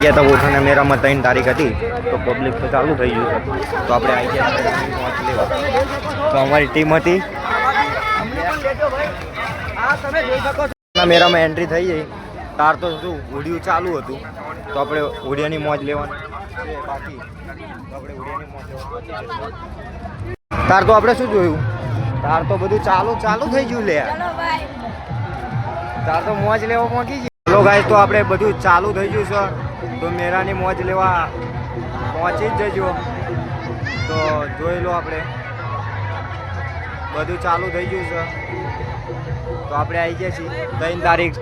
ગયા તો ઓછાના મેરામાં 3 તારીખ હતી તો પબ્લિક તો ચાલુ થઈ ગયું છે તો આપણે આવી ગયા પહોંચ લેવા તો અમારી ટીમ હતી મેરામાં એન્ટ્રી થઈ ગઈ તાર તો શું ઉડિયું ચાલુ હતું તો આપણે ઉડિયાની મોજ લેવાની બાકી આપણે ઉડિયાની મોજ લેવાની તાર તો આપણે શું જોયું તાર તો બધું ચાલુ થઈ ગયું લે તાર તો મોજ લેવા પહોંચી ગઈ ચલો ગાઈસ તો આપણે બધું ચાલુ થઈ ગયું છે તો મેરાની મોજ લેવા પહોંચી જ જજો તો જોઈ લો આપણે બધું ચાલુ થઈ ગયું છે તો આપણે આવી ગયા છીએ 3 તારીખ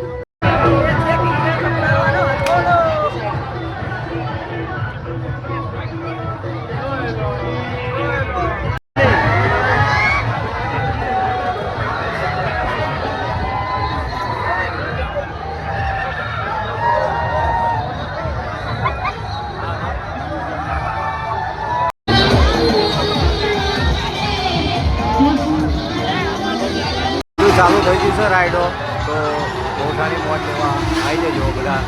ચાલુ થઈ ગયું છે રાઈડો તો મોટાની મોજ લેવા આવી જજો બધા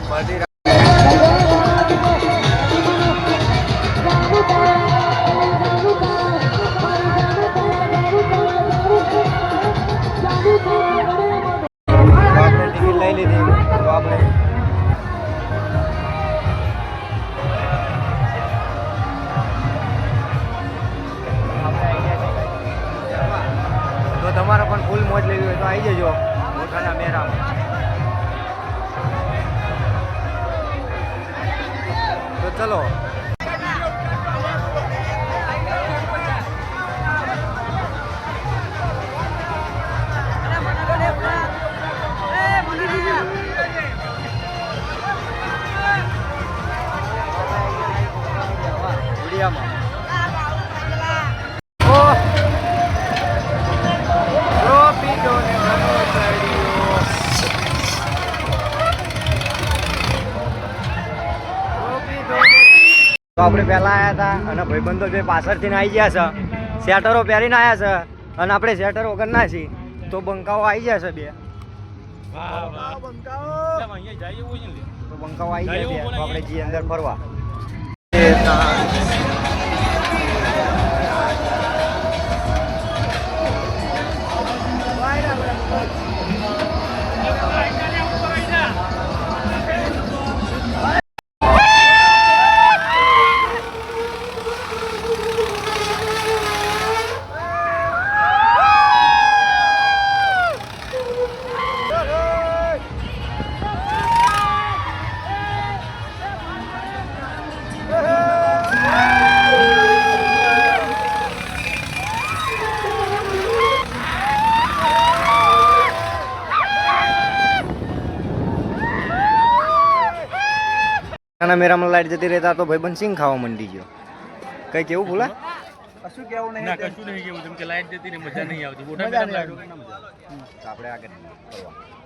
બધી આપણે ટિકિટ લઈ લીધી તો આપણે તમારે પણ ફૂલ મોજ લેવી હોય તો આવી જજો મોટાના મેરામાં તો ચલો વિડીયામાં તો આપણે પહેલા આવ્યા હતા અને ભાઈબંધો જે પાછળથી આવી ગયા છે શેટરો પહેરીને આવ્યા છે અને આપણે શેટર વગર ના છીએ તો બંકાઓ આવી ગયા છે બે તો બંકાઓ આવી ગયા બે તો આપણે જઈએ અંદર ફરવા મેરામાં લાઈટ જતી રહેતા તો ભાઈબંધ સિંગ ખાવા માંડી ગયો કઈ કેવું ભૂલા કશું કેવું નહીં કશું નહીં કેવું જેમ કે લાઈટ જતી ને મજા નહીં આવતી આપણે આગળ